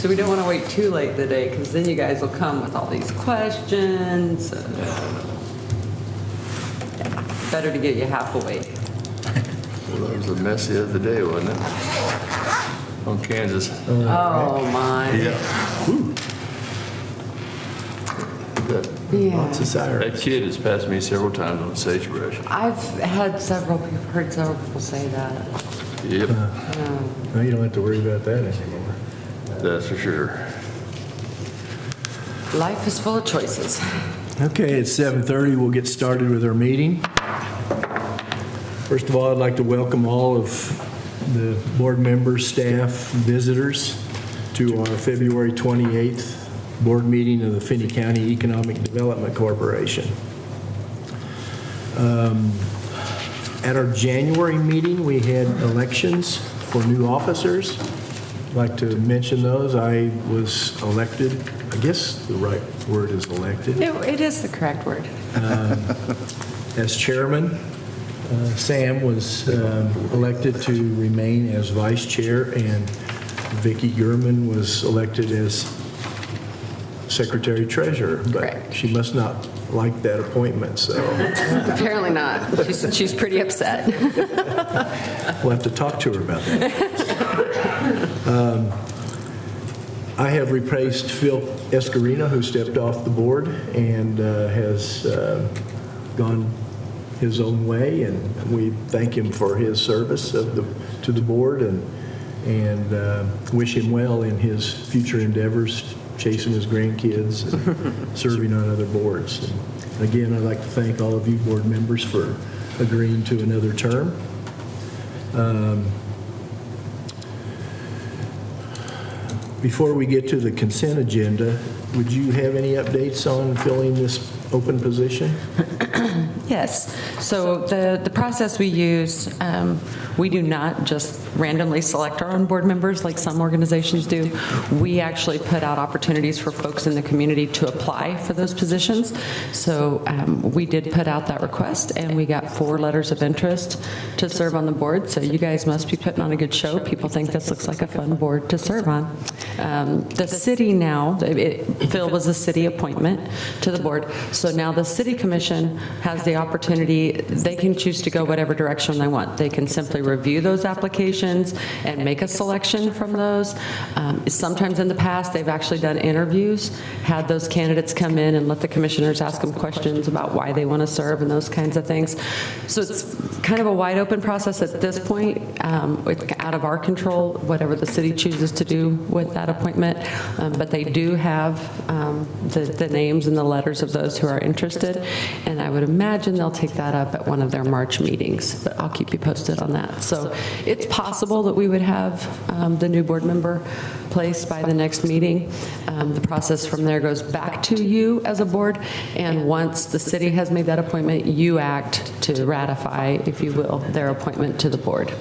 So we don't want to wait too late in the day, because then you guys will come with all these questions. Better to get you half awake. Well, that was a mess the other day, wasn't it? On Kansas. Oh, my. Yeah. Lots of sirens. That kid has passed me several times on sagebrush. I've heard several people say that. Yep, No, you don't have to worry about that anymore. that's for sure. Life is full of choices. Okay, it's 7:30. We'll get started with our meeting. First of all, I'd like to welcome all of the board members, staff, visitors to our February 28th board meeting of the Finney County Economic Development Corporation. At our January meeting, we had elections for new officers. I'd like to mention those. I was elected, I guess the right word is elected, It is the correct word. as chairman. Sam was elected to remain as vice chair, and Vicki Gurman was elected as secretary treasurer. But Correct. she must not like that appointment, so Apparently not. She's pretty upset. we'll have to talk to her about that. I have replaced Phil Escarina, who stepped off the board and has gone his own way, and we thank him for his service to the board and wish him well in his future endeavors, chasing his grandkids and serving on other boards. And again, I'd like to thank all of you board members for agreeing to another term. Before we get to the consent agenda, would you have any updates on filling this open position? Yes. So the process we use, we do not just randomly select our own board members like some organizations do. We actually put out opportunities for folks in the community to apply for those positions. So we did put out that request, and we got 4 letters of interest to serve on the board. So you guys must be putting on a good show. People think this looks like a fun board to serve on. The city now, Phil was a city appointment to the board. So now the city commission has the opportunity, they can choose to go whatever direction they want. They can simply review those applications and make a selection from those. Sometimes in the past, they've actually done interviews, had those candidates come in and let the commissioners ask them questions about why they want to serve and those kinds of things. So it's kind of a wide open process at this point. It's out of our control, whatever the city chooses to do with that appointment. But they do have the names and the letters of those who are interested. And I would imagine they'll take that up at one of their March meetings, but I'll keep you posted on that. So it's possible that we would have the new board member placed by the next meeting. The process from there goes back to you as a board, and once the city has made that appointment, you act to ratify, if you will, their appointment to the board.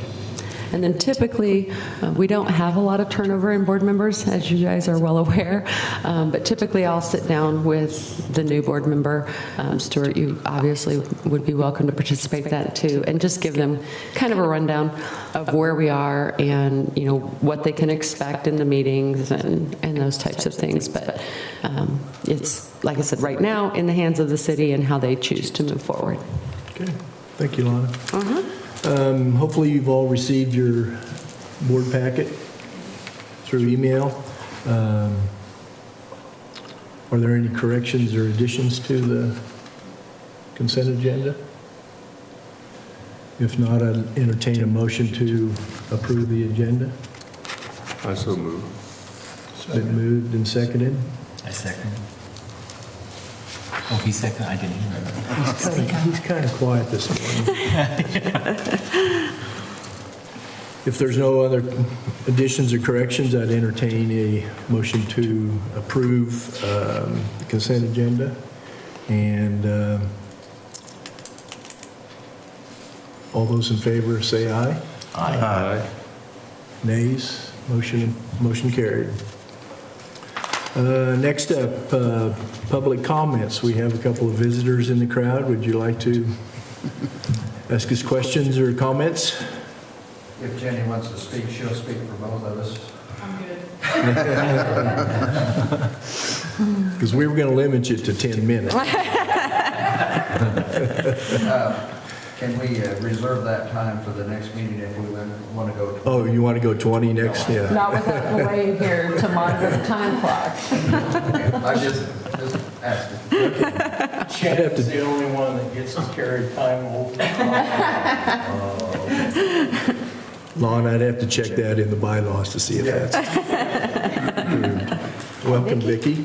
And then typically, we don't have a lot of turnover in board members, as you guys are well aware, but typically I'll sit down with the new board member. Stuart, you obviously would be welcome to participate in that too, and just give them kind of a rundown of where we are and, you know, what they can expect in the meetings and those types of things. But it's, like I said, right now in the hands of the city and how they choose to move forward. Okay, thank you, Lana. Hopefully you've all received your board packet through email. Are there any corrections or additions to the consent agenda? If not, I'd entertain a motion to approve the agenda. I so move. It's been moved and seconded. I second. Oh, he seconded, I didn't hear that. He's kind of quiet this morning. If there's no other additions or corrections, I'd entertain a motion to approve the consent agenda. And all those in favor say aye. Aye. Nays? Motion carried. Next up, public comments. We have a couple of visitors in the crowd. Would you like to ask us questions or comments? If Jenny wants to speak, she'll speak for both of us. I'm good. Because we were going to limit you to 10 minutes. Can we reserve that time for the next meeting if we want to go? Oh, you want to go 20 next? Yeah. Not without delay here to monitor the time clock. I just asking. Shannon's the only one that gets to carry time over. Lon, I'd have to check that in the bylaws to see if that's approved. Welcome, Vicki.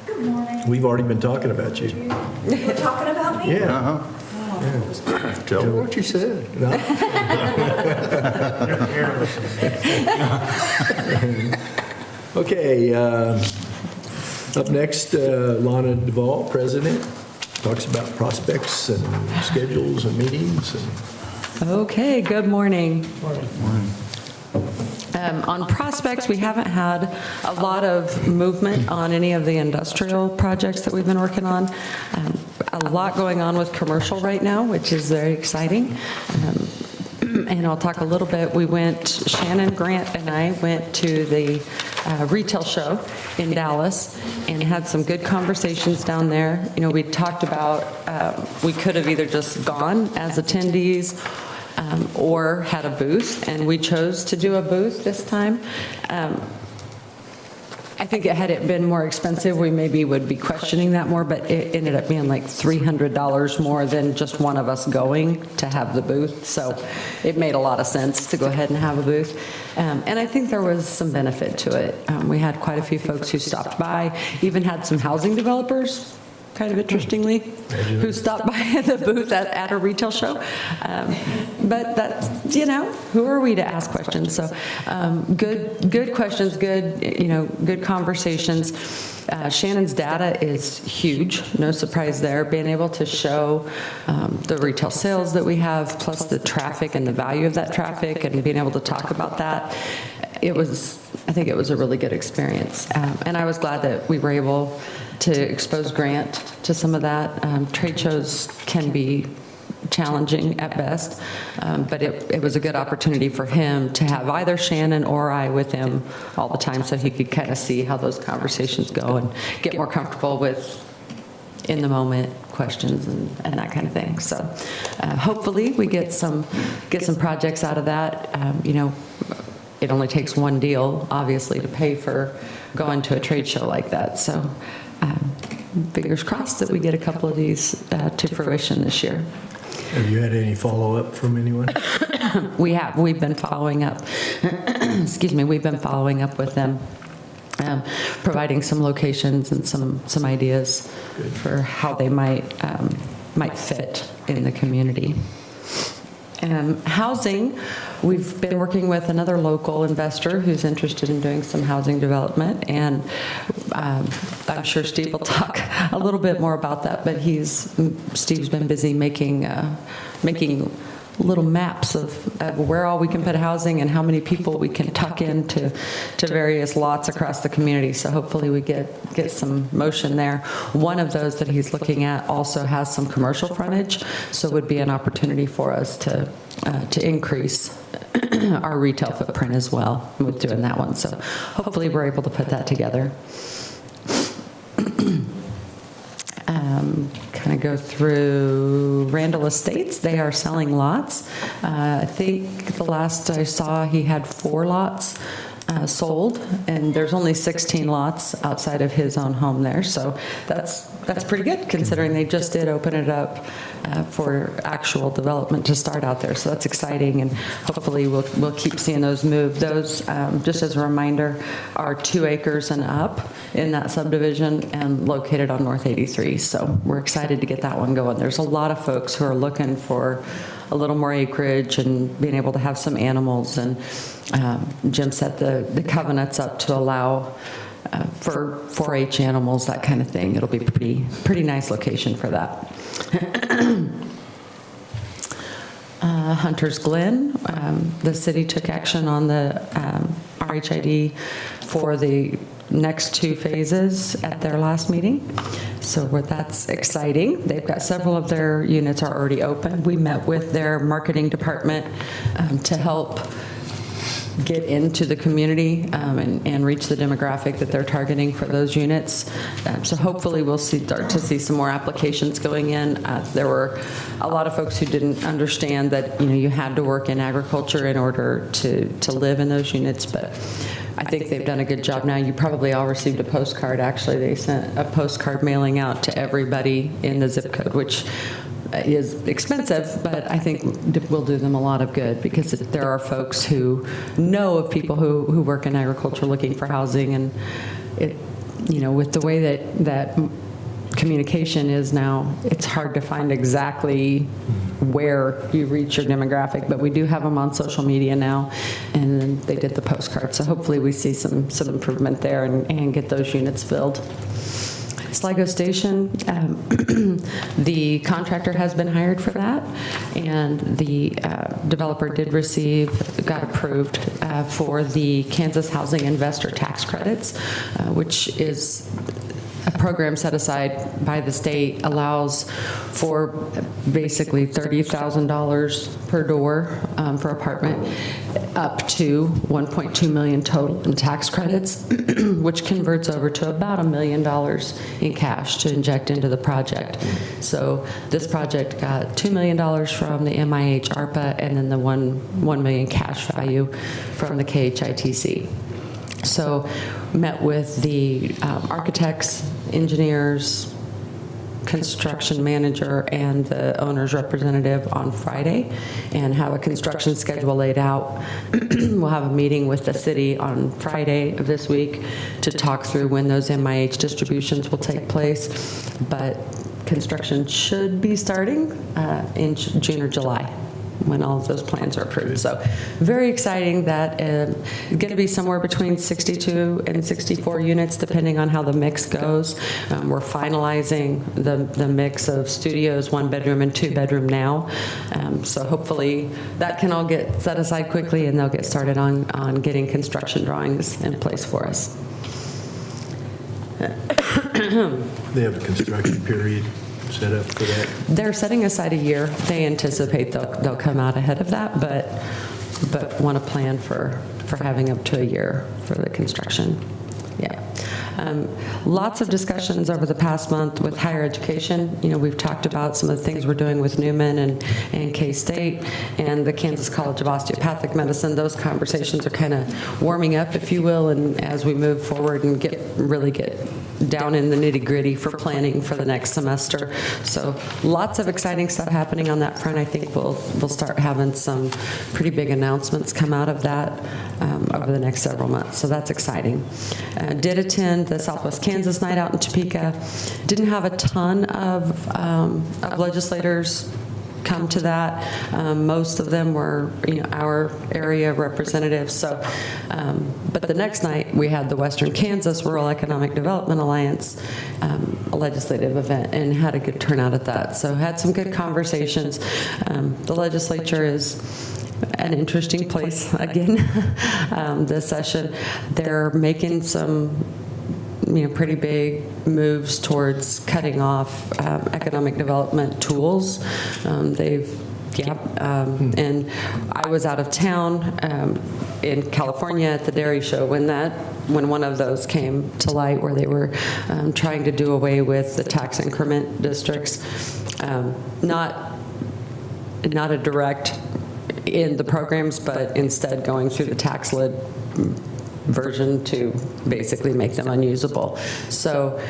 Good morning. We've already been talking about you. You were talking about me? Yeah. Tell me what you said. Okay, up next, Lana Duvall, President, talks about prospects and schedules and meetings. Okay, good morning. On prospects, we haven't had a lot of movement on any of the industrial projects that we've been working on. A lot going on with commercial right now, which is very exciting. And I'll talk a little bit, Shannon, Grant, and I went to the retail show in Dallas and had some good conversations down there. You know, we talked about, we could have either just gone as attendees or had a booth, and we chose to do a booth this time. I think had it been more expensive, we maybe would be questioning that more, but it ended up being like $300 more than just one of us going to have the booth. So it made a lot of sense to go ahead and have a booth. And I think there was some benefit to it. We had quite a few folks who stopped by, even had some housing developers, kind of interestingly, who stopped by at the booth at a retail show. But that's, you know, who are we to ask questions? So good questions, good conversations. Shannon's data is huge, no surprise there. Being able to show the retail sales that we have, plus the traffic and the value of that traffic, and being able to talk about that, I think it was a really good experience. And I was glad that we were able to expose Grant to some of that. Trade shows can be challenging at best, but it was a good opportunity for him to have either Shannon or I with him all the time, so he could kind of see how those conversations go and get more comfortable with in the moment questions and that kind of thing. So hopefully we get some projects out of that. You know, it only takes one deal, obviously, to pay for going to a trade show like that. So fingers crossed that we get a couple of these to fruition this year. Have you had any follow-up from anyone? We have. We've been following up. Excuse me. We've been following up with them, providing some locations and some ideas for how they might fit in the community. Housing, we've been working with another local investor who's interested in doing some housing development, and I'm sure Steve will talk a little bit more about that, but Steve's been busy making little maps of where all we can put housing and how many people we can tuck into various lots across the community. So hopefully we get some motion there. One of those that he's looking at also has some commercial frontage, so it would be an opportunity for us to increase our retail footprint as well with doing that one. So hopefully we're able to put that together. Kind of go through Randall Estates. They are selling lots. I think the last I saw, he had 4 lots sold, and there's only 16 lots outside of his own home there. So that's pretty good, considering they just did open it up for actual development to start out there. So that's exciting, and hopefully we'll keep seeing those move. Those, just as a reminder, are 2 acres and up in that subdivision and located on North 83. So we're excited to get that one going. There's a lot of folks who are looking for a little more acreage and being able to have some animals, and Jim set the covenants up to allow for 4-H animals, that kind of thing. It'll be pretty nice location for that. Hunter's Glen, the city took action on the RHID for the next 2 phases at their last meeting. So that's exciting. They've got several of their units are already open. We met with their marketing department to help get into the community and reach the demographic that they're targeting for those units. So hopefully we'll start to see some more applications going in. There were a lot of folks who didn't understand that, you had to work in agriculture in order to live in those units, but I think they've done a good job now. You probably all received a postcard. Actually, they sent a postcard mailing out to everybody in the zip code, which is expensive, but I think will do them a lot of good, because there are folks who know of people who work in agriculture looking for housing, and with the way that communication is now, it's hard to find exactly where you reach your demographic, but we do have them on social media now, and they did the postcard. So hopefully we see some improvement there and get those units filled. Sligo Station, the contractor has been hired for that, and the developer got approved for the Kansas Housing Investor Tax Credits, which is a program set aside by the state, allows for basically $30,000 per door for apartment, up to $1.2 million total in tax credits, which converts over to about $1 million in cash to inject into the project. So this project got $2 million from the MIH ARPA, and then the $1 million cash value from the KHITC. So met with the architects, engineers, construction manager, and the owner's representative on Friday, and have a construction schedule laid out. We'll have a meeting with the city on Friday of this week to talk through when those MIH distributions will take place, but construction should be starting in June or July, when all of those plans are approved. So very exciting. That going to be somewhere between 62 and 64 units, depending on how the mix goes. We're finalizing the mix of studios, 1-bedroom and 2-bedroom now. So hopefully that can all get set aside quickly, and they'll get started on getting construction drawings in place for us. They have a construction period set up for that? They're setting aside a year. They anticipate they'll come out ahead of that, but want to plan for having up to a year for the construction. Yeah. Lots of discussions over the past month with higher education. We've talked about some of the things we're doing with Newman and K-State and the Kansas College of Osteopathic Medicine. Those conversations are kind of warming up, if you will, and as we move forward and really get down in the nitty-gritty for planning for the next semester. So lots of exciting stuff happening on that front. I think we'll start having some pretty big announcements come out of that over the next several months. So that's exciting. Did attend the Southwest Kansas Night out in Topeka. Didn't have a ton of legislators come to that. Most of them were, our area representatives. So, but the next night we had the Western Kansas Rural Economic Development Alliance a legislative event, and had a good turnout at that. So had some good conversations. The legislature is an interesting place again this session. They're making some pretty big moves towards cutting off economic development tools. And I was out of town in California at the dairy show when one of those came to light, where they were trying to do away with the tax increment districts. Not a direct in the programs, but instead going through the tax lid version to basically make them unusable. So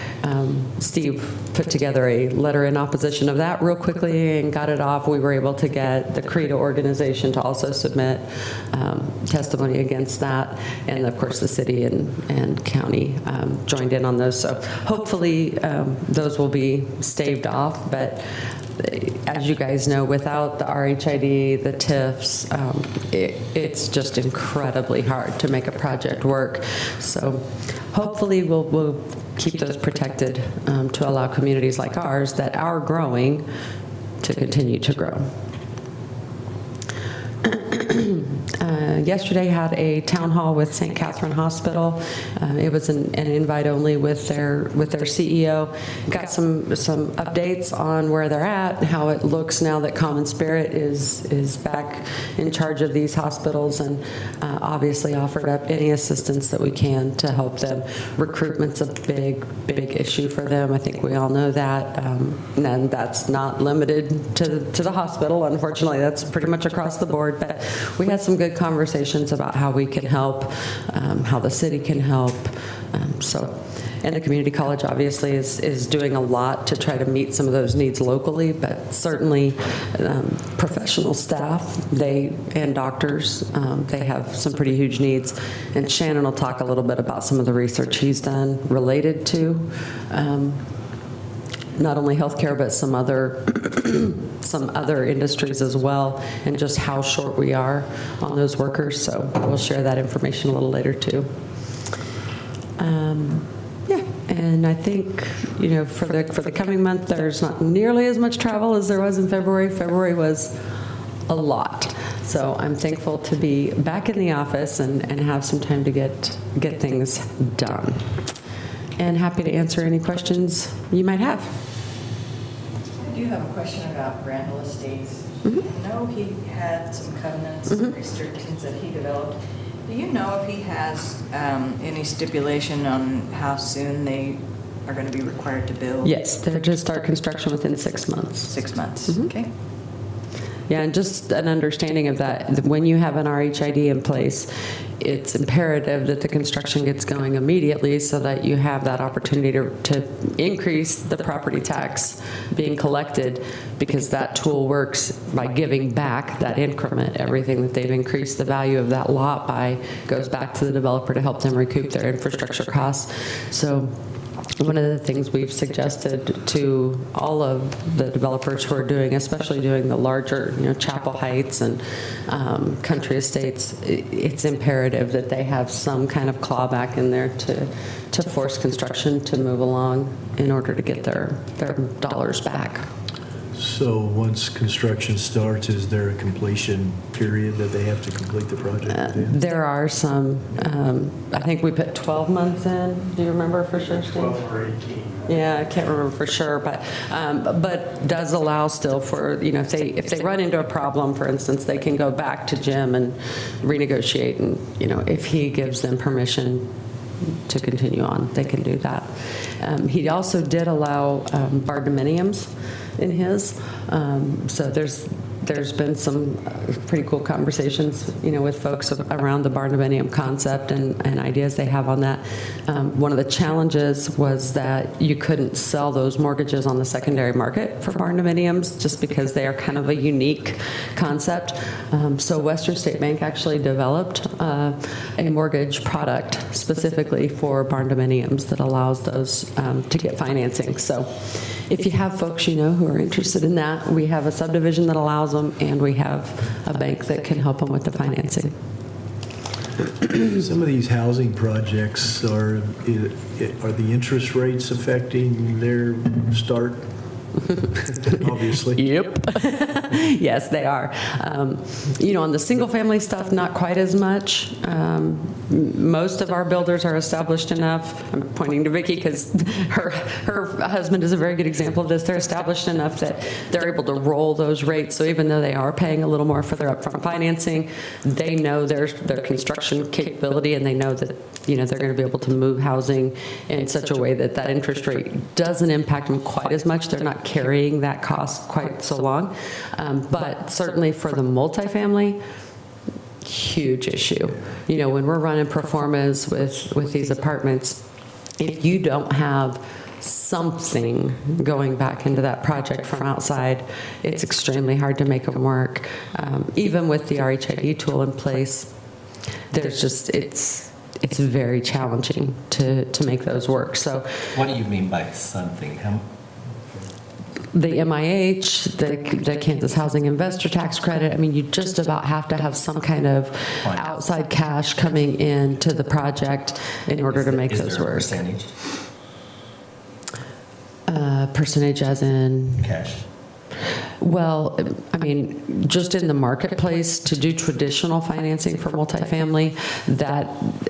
Steve put together a letter in opposition of that real quickly and got it off. We were able to get the CREDA organization to also submit testimony against that, and of course the city and county joined in on those. So hopefully those will be staved off, but as you guys know, without the RHID, the TIFs, it's just incredibly hard to make a project work. So hopefully we'll keep those protected to allow communities like ours that are growing to continue to grow. yesterday had a town hall with St. Catherine Hospital. It was an invite only with their CEO. Got some updates on where they're at, how it looks now that Common Spirit is back in charge of these hospitals, and obviously offered up any assistance that we can to help them. Recruitment's a big issue for them. I think we all know that, and that's not limited to the hospital. Unfortunately, that's pretty much across the board. But we had some good conversations about how we can help, how the city can help. And the community college obviously is doing a lot to try to meet some of those needs locally, but certainly professional staff, and doctors, they have some pretty huge needs. And Shannon will talk a little bit about some of the research he's done related to not only healthcare, but some other industries as well, and just how short we are on those workers. So we'll share that information a little later too. Yeah, and I think, for the coming month, there's not nearly as much travel as there was in February. February was a lot. So I'm thankful to be back in the office and have some time to get things done. And happy to answer any questions you might have. I do have a question about Randall Estates. Mm-hmm. I know he had some covenants and restrictions that he developed. Do you know if he has any stipulation on how soon they are going to be required to build? Yes, they're to start construction within 6 months. 6 months, Mhm. okay. Yeah, and just an understanding of that, when you have an RHID in place, it's imperative that the construction gets going immediately so that you have that opportunity to increase the property tax being collected, because that tool works by giving back that increment. Everything that they've increased the value of that lot by goes back to the developer to help them recoup their infrastructure costs. So one of the things we've suggested to all of the developers who are doing, especially doing the larger, Chapel Heights and Country Estates, it's imperative that they have some kind of clawback in there to force construction to move along in order to get their dollars back. So once construction starts, is there a completion period that they have to complete the project within? There are some, I think we put 12 months in. Do you remember for sure, Steve? 12 or 18. Yeah, I can't remember for sure, but does allow still for, if they run into a problem, for instance, they can go back to Jim and renegotiate, and, if he gives them permission to continue on, they can do that. He also did allow barndominiums in his, so there's been some pretty cool conversations, with folks around the barndominium concept and ideas they have on that. One of the challenges was that you couldn't sell those mortgages on the secondary market for barndominiums just because they are kind of a unique concept. So Western State Bank actually developed a mortgage product specifically for barndominiums that allows those to get financing. So if you have folks who are interested in that, we have a subdivision that allows them, and we have a bank that can help them with the financing. Some of these housing projects, are the interest rates affecting their start? Obviously. Yep. Yes, they are. On the single-family stuff, not quite as much. Most of our builders are established enough. I'm pointing to Vicki because her husband is a very good example of this. They're established enough that they're able to roll those rates. So even though they are paying a little more for their upfront financing, they know their construction capability, and they know that they're going to be able to move housing in such a way that that interest rate doesn't impact them quite as much. They're not carrying that cost quite so long. But certainly for the multifamily, huge issue. When we're running pro formas with these apartments, if you don't have something going back into that project from outside, it's extremely hard to make them work. Even with the RHID tool in place, it's very challenging to make those work. So What do you mean by something? the MIH, the Kansas Housing Investor Tax Credit, you just about have to have some kind of outside cash coming into the project in order to make those work. Is there a percentage? Percentage as in? Cash. Well, I mean, just in the marketplace, to do traditional financing for multifamily, that,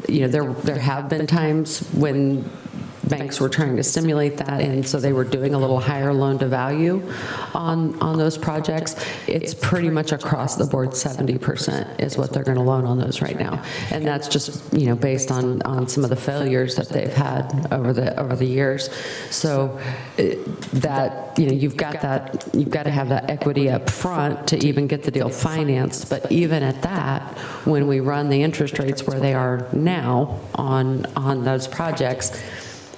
there have been times when banks were trying to stimulate that, and so they were doing a little higher loan to value on those projects. It's pretty much across the board, 70% is what they're going to loan on those right now. And that's just, based on some of the failures that they've had over the years. So you've got to have that equity up front to even get the deal financed. But even at that, when we run the interest rates where they are now on those projects,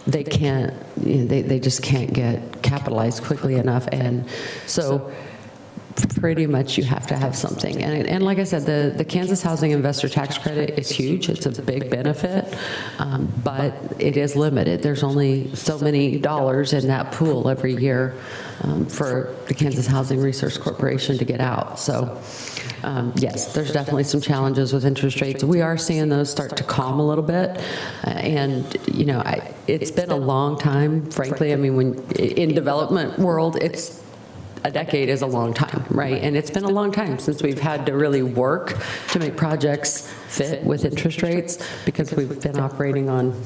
they can't, they just can't get capitalized quickly enough. And so pretty much you have to have something. And like I said, the Kansas Housing Investor Tax Credit is huge. It's a big benefit, but it is limited. There's only so many dollars in that pool every year for the Kansas Housing Resource Corporation to get out. So yes, there's definitely some challenges with interest rates. We are seeing those start to calm a little bit. And, it's been a long time, frankly. I mean, when in development world, a decade is a long time, right? And it's been a long time since we've had to really work to make projects fit with interest rates, because we've been operating on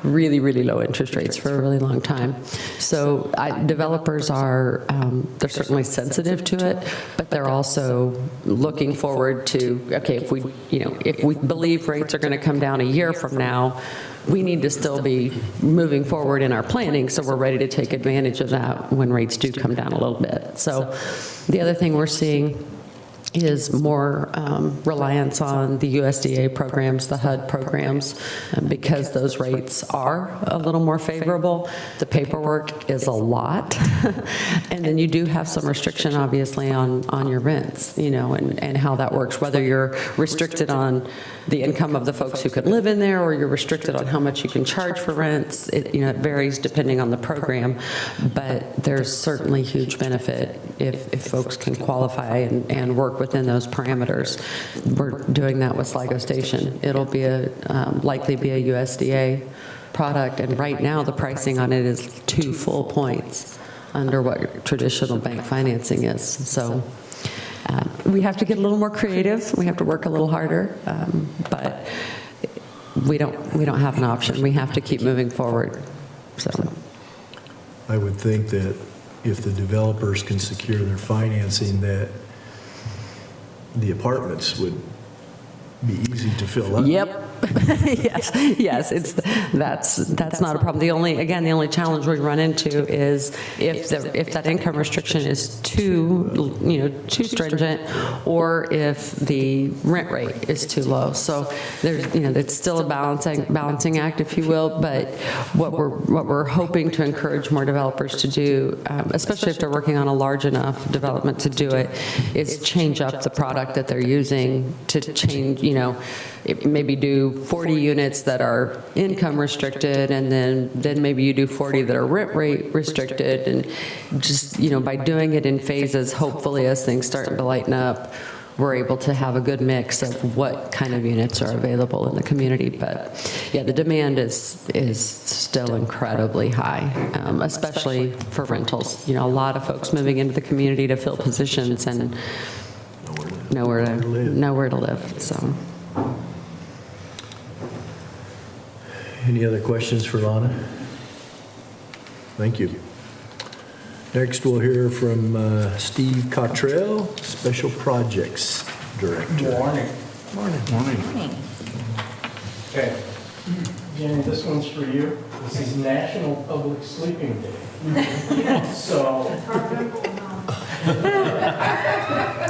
really, really low interest rates for a really long time. So developers are, they're certainly sensitive to it, but they're also looking forward to, okay, if we believe rates are going to come down a year from now, we need to still be moving forward in our planning, so we're ready to take advantage of that when rates do come down a little bit. So the other thing we're seeing is more reliance on the USDA programs, the HUD programs, because those rates are a little more favorable. The paperwork is a lot. And then you do have some restriction, obviously, on your rents, and how that works, whether you're restricted on the income of the folks who could live in there, or you're restricted on how much you can charge for rents. It varies depending on the program, but there's certainly huge benefit if folks can qualify and work within those parameters. We're doing that with Sligo Station. It'll be likely be a USDA product, and right now the pricing on it is 2 full points under what traditional bank financing is. So we have to get a little more creative. We have to work a little harder, but we don't have an option. We have to keep moving forward. So I would think that if the developers can secure their financing, that the apartments would be easy to fill up. Yep. yes, that's not a problem. The only challenge we run into is if that income restriction is too stringent, or if the rent rate is too low. So there's it's still a balancing act, if you will. But what we're hoping to encourage more developers to do, especially if they're working on a large enough development to do it, is change up the product that they're using to change. Maybe do 40 units that are income restricted, and then maybe you do 40 that are rent rate restricted, and just, by doing it in phases, hopefully as things start to lighten up, we're able to have a good mix of what kind of units are available in the community. But yeah, the demand is still incredibly high, especially for rentals. A lot of folks moving into the community to fill positions and nowhere to live. So. Any other questions for Lana? Thank you. Next, we'll hear from Steve Cottrell, Special Projects Director. Morning. Morning. Okay. Jenny, this one's for you. This is National Public Sleeping Day. So.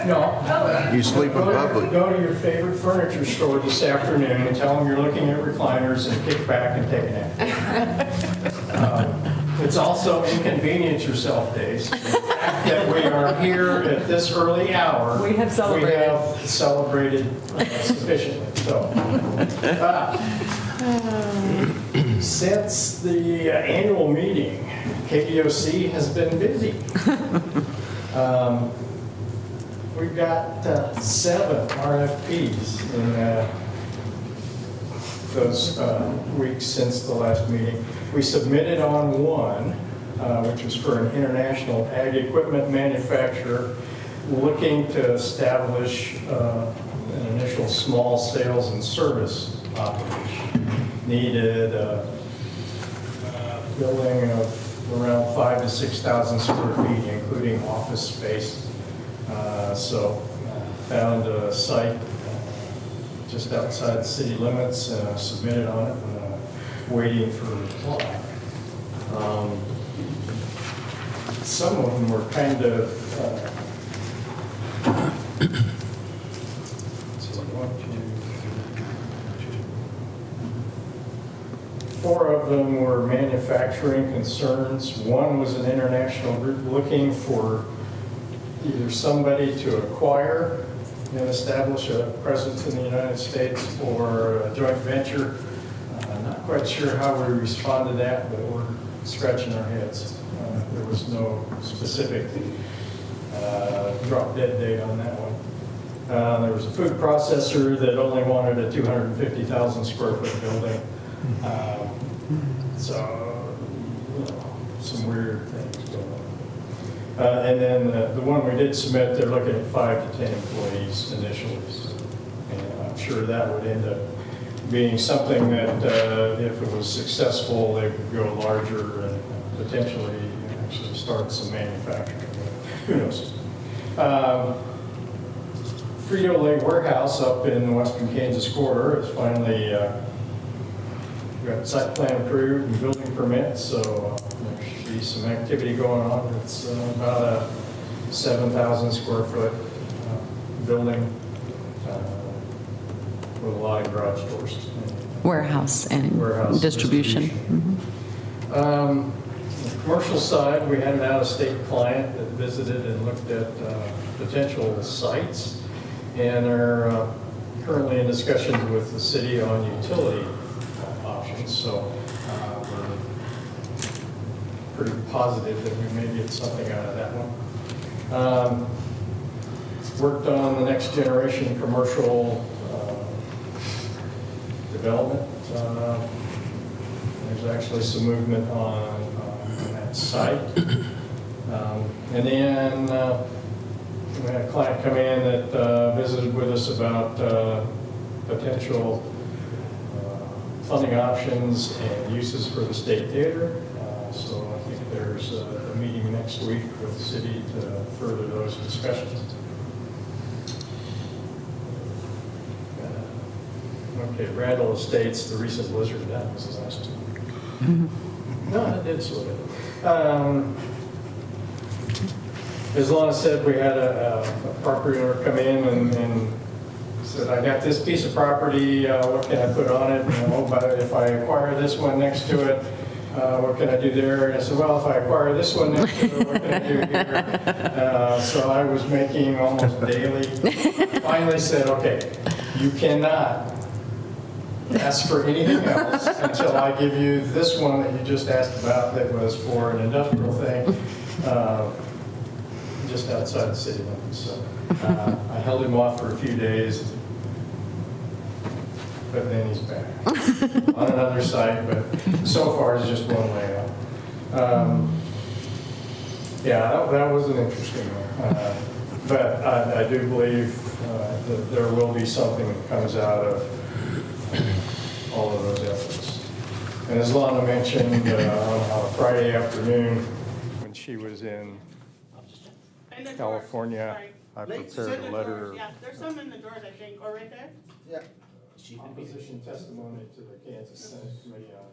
No. You sleep in public. Go to your favorite furniture store this afternoon and tell them you're looking at recliners and kick back and take a nap. It's also Inconvenience Yourself Days. The fact that we are here at this early hour. We have celebrated. We have celebrated sufficiently. So, since the annual meeting, KDOC has been busy. We've got 7 RFPs in those weeks since the last meeting. We submitted on one. which was for an international ag equipment manufacturer looking to establish an initial small sales and service operation. Needed a building of around 5,000 to 6,000 square feet, including office space. So found a site just outside the city limits, submitted on it, and waiting for reply. Some of them were kind of, four of them were manufacturing concerns. One was an international group looking for either somebody to acquire and establish a presence in the United States or a joint venture. Not quite sure how we respond to that, but we're scratching our heads. There was no specific drop dead date on that one. There was a food processor that only wanted a 250,000 square foot building. So, you know, some weird things going on. And then the one we did submit, they're looking at 5 to 10 employees initially. And I'm sure that would end up being something that if it was successful, they would go larger and potentially actually start some manufacturing. Who knows? Frito-Lay warehouse up in the western Kansas corridor is finally got site plan approved and building permits, so there should be some activity going on. It's about a 7,000 square foot building with a lot of garage doors. Warehouse and Warehouse distribution. On the commercial side, we had an out-of-state client that visited and looked at potential sites, and are currently in discussions with the city on utility options. So we're pretty positive that we may get something out of that one. Worked on the next generation commercial development. There's actually some movement on that site. And then we had a client come in that visited with us about potential funding options and uses for the state theater. So I think there's a meeting next week with the city to further those discussions. Okay, Randall Estates, the recent blizzard, that was the last one. No, that did slow down. As Lana said, we had a property owner come in and said, I got this piece of property, what can I put on it? And, oh, but if I acquire this one next to it, what can I do there? And I said, well, if I acquire this one next to it, what can I do here? So I was making almost daily. Finally said, okay, you cannot ask for anything else until I give you this one that you just asked about that was for an industrial thing just outside the city limits. So I held him off for a few days, but then he's back on another site, but so far it's just one layout. Yeah, that was an interesting one. But I do believe that there will be something that comes out of all of those efforts. And as Lana mentioned, on a Friday afternoon, when she was in California, I prepared a letter. Yeah, there's some in the drawers, I think, or right there. Yeah. Opposition testimony to the Kansas Senate Committee on